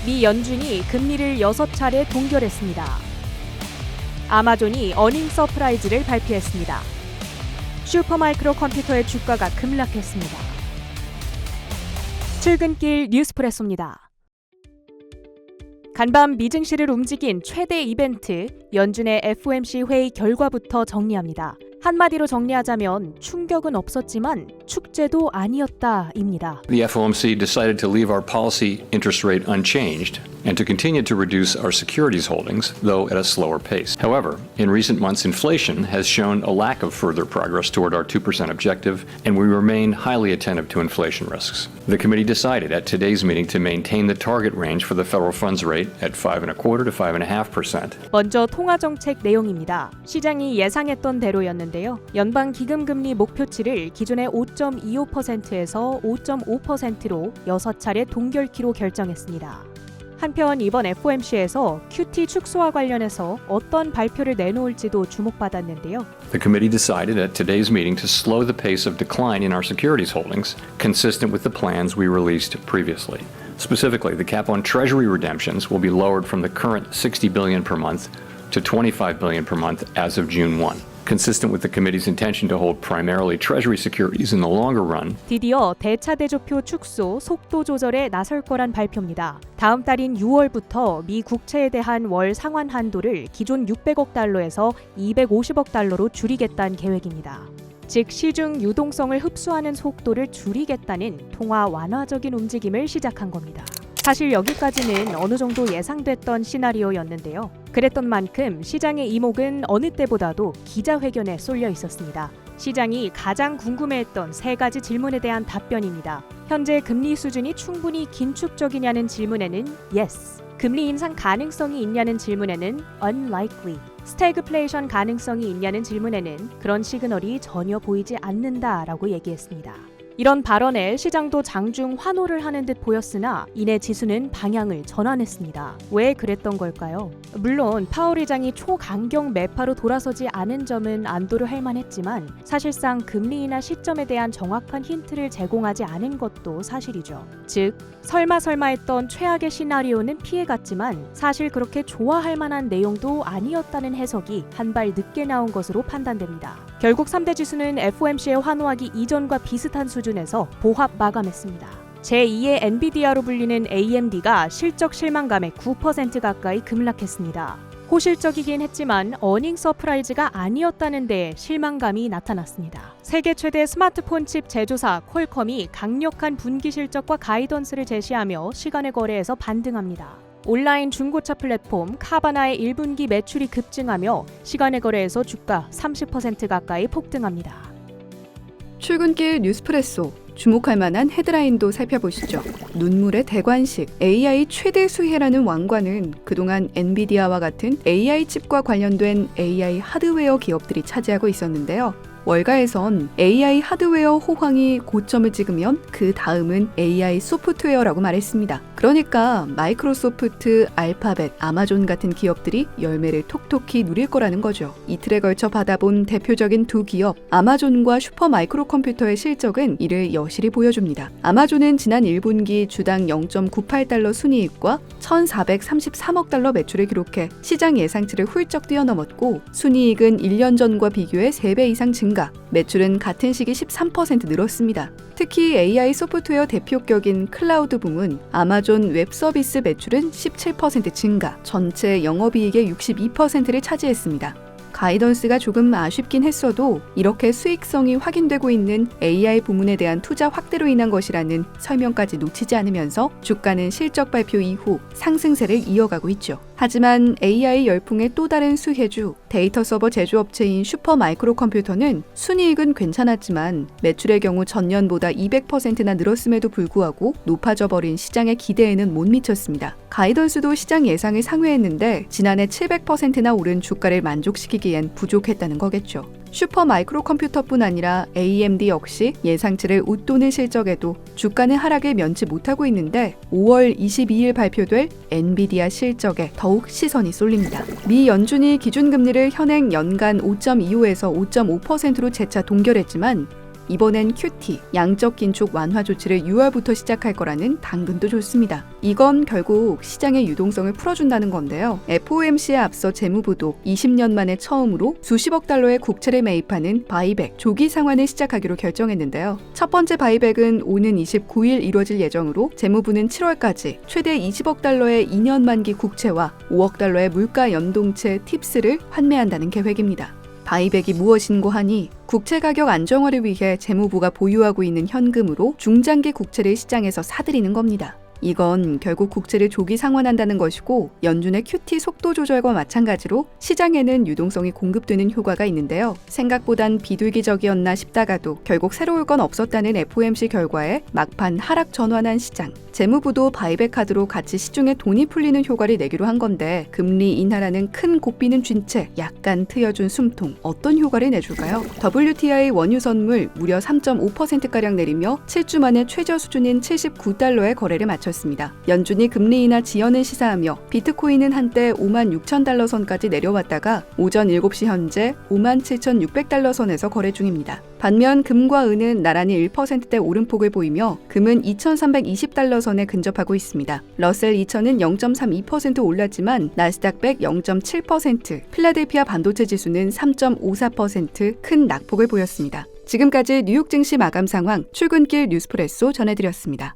미 연준이 금리를 6차례 동결했습니다. 아마존이 어닝 서프라이즈를 발표했습니다. 슈퍼마이크로 컴퓨터의 주가가 급락했습니다. 출근길 뉴스프레소입니다. 간밤 미증시를 움직인 최대 이벤트, 연준의 FOMC 회의 결과부터 정리합니다. 한마디로 정리하자면 충격은 없었지만 축제도 아니었다입니다. The FOMC decided to leave our policy interest rate unchanged and to continue to reduce our securities holdings, though at a slower pace. However, in recent months, inflation has shown a lack of further progress toward our 2% objective, and we remain highly attentive to inflation risks. The committee decided at today's meeting to maintain the target range for the federal funds rate at 5.25% to 5.5%. 먼저 통화정책 내용입니다. 시장이 예상했던 대로였는데요. 연방기금금리 목표치를 기존의 5.25%에서 5.5%로 6차례 동결키로 결정했습니다. 한편 이번 FOMC에서 QT 축소와 관련해서 어떤 발표를 내놓을지도 주목받았는데요. The committee decided at today's meeting to slow the pace of decline in our securities holdings, consistent with the plans we released previously. Specifically, the cap on Treasury redemptions will be lowered from the current $60 billion per month to $25 billion per month as of June 1. Consistent with the committee's intention to hold primarily Treasury securities in the longer run. 드디어 대차대조표 축소 속도 조절에 나설 거란 발표입니다. 다음 달인 6월부터 미 국채에 대한 월 상환 한도를 기존 600억 달러에서 250억 달러로 줄이겠다는 계획입니다. 즉 시중 유동성을 흡수하는 속도를 줄이겠다는 통화 완화적인 움직임을 시작한 겁니다. 사실 여기까지는 어느 정도 예상됐던 시나리오였는데요. 그랬던 만큼 시장의 이목은 어느 때보다도 기자회견에 쏠려 있었습니다. 시장이 가장 궁금해했던 3가지 질문에 대한 답변입니다. 현재 금리 수준이 충분히 긴축적이냐는 질문에는 yes, 금리 인상 가능성이 있냐는 질문에는 unlikely, 스태그플레이션 가능성이 있냐는 질문에는 그런 시그널이 전혀 보이지 않는다라고 얘기했습니다. 이런 발언에 시장도 장중 환호를 하는 듯 보였으나 이내 지수는 방향을 전환했습니다. 왜 그랬던 걸까요? 물론 파월 의장이 초강경 매파로 돌아서지 않은 점은 안도를 할 만했지만 사실상 금리 인하 시점에 대한 정확한 힌트를 제공하지 않은 것도 사실이죠. 즉 설마 했던 최악의 시나리오는 피해갔지만 사실 그렇게 좋아할 만한 내용도 아니었다는 해석이 한 발 늦게 나온 것으로 판단됩니다. 결국 3대 지수는 FOMC에 환호하기 이전과 비슷한 수준에서 보합 마감했습니다. 제2의 엔비디아로 불리는 AMD가 실적 실망감에 9% 가까이 급락했습니다. 호실적이긴 했지만 어닝 서프라이즈가 아니었다는 데 실망감이 나타났습니다. 세계 최대 스마트폰 칩 제조사 퀄컴이 강력한 분기 실적과 가이던스를 제시하며 시간의 거래에서 반등합니다. 온라인 중고차 플랫폼 카바나의 1분기 매출이 급증하며 시간의 거래에서 주가 30% 가까이 폭등합니다. 출근길 뉴스프레소, 주목할 만한 헤드라인도 살펴보시죠. 눈물의 대관식, AI 최대 수혜라는 왕관은 그동안 엔비디아와 같은 AI 칩과 관련된 AI 하드웨어 기업들이 차지하고 있었는데요. 월가에선 AI 하드웨어 호황이 고점을 찍으면 그 다음은 AI 소프트웨어라고 말했습니다. 그러니까 마이크로소프트, 알파벳, 아마존 같은 기업들이 열매를 톡톡히 누릴 거라는 거죠. 이틀에 걸쳐 받아본 대표적인 두 기업, 아마존과 슈퍼마이크로컴퓨터의 실적은 이를 여실히 보여줍니다. 아마존은 지난 1분기 주당 0.98달러 순이익과 1,433억 달러 매출을 기록해 시장 예상치를 훌쩍 뛰어넘었고 순이익은 1년 전과 비교해 3배 이상 증가, 매출은 같은 시기 13% 늘었습니다. 특히 AI 소프트웨어 대표격인 클라우드 부문 아마존 웹 서비스 매출은 17% 증가, 전체 영업이익의 62%를 차지했습니다. 가이던스가 조금 아쉽긴 했어도 이렇게 수익성이 확인되고 있는 AI 부문에 대한 투자 확대로 인한 것이라는 설명까지 놓치지 않으면서 주가는 실적 발표 이후 상승세를 이어가고 있죠. 하지만 AI 열풍의 또 다른 수혜주, 데이터 서버 제조업체인 슈퍼마이크로컴퓨터는 순이익은 괜찮았지만 매출의 경우 전년보다 200%나 늘었음에도 불구하고 높아져 버린 시장의 기대에는 못 미쳤습니다. 가이던스도 시장 예상을 상회했는데 지난해 700%나 오른 주가를 만족시키기엔 부족했다는 거겠죠. 슈퍼마이크로컴퓨터뿐 아니라 AMD 역시 예상치를 웃도는 실적에도 주가는 하락을 면치 못하고 있는데 5월 22일 발표될 엔비디아 실적에 더욱 시선이 쏠립니다. 미 연준이 기준금리를 현행 연간 5.25에서 5.5%로 재차 동결했지만 이번엔 QT, 양적 긴축 완화 조치를 6월부터 시작할 거라는 당근도 좋습니다. 이건 결국 시장의 유동성을 풀어준다는 건데요. FOMC에 앞서 재무부도 20년 만에 처음으로 수십억 달러의 국채를 매입하는 바이백, 조기 상환을 시작하기로 결정했는데요. 첫 번째 바이백은 오는 29일 이뤄질 예정으로 재무부는 7월까지 최대 20억 달러의 2년 만기 국채와 5억 달러의 물가 연동채 팁스를 환매한다는 계획입니다. 바이백이 무엇인고 하니 국채 가격 안정화를 위해 재무부가 보유하고 있는 현금으로 중장기 국채를 시장에서 사들이는 겁니다. 이건 결국 국채를 조기 상환한다는 것이고 연준의 QT 속도 조절과 마찬가지로 시장에는 유동성이 공급되는 효과가 있는데요. 생각보단 비둘기적이었나 싶다가도 결국 새로울 건 없었다는 FOMC 결과에 막판 하락 전환한 시장. 재무부도 바이백 카드로 같이 시중에 돈이 풀리는 효과를 내기로 한 건데 금리 인하라는 큰 고삐는 쥔 채 약간 트여준 숨통 어떤 효과를 내줄까요? WTI 원유 선물 무려 3.5%가량 내리며 7주 만에 최저 수준인 79달러의 거래를 마쳤습니다. 연준이 금리 인하 지연을 시사하며 비트코인은 한때 56,000달러 선까지 내려왔다가 오전 7시 현재 57,600달러 선에서 거래 중입니다. 반면 금과 은은 나란히 1%대 오름폭을 보이며 금은 2,320달러 선에 근접하고 있습니다. 러셀 2000은 0.32% 올랐지만 나스닥 100 0.7%, 필라델피아 반도체 지수는 3.54% 큰 낙폭을 보였습니다. 지금까지 뉴욕 증시 마감 상황 출근길 뉴스프레소 전해드렸습니다.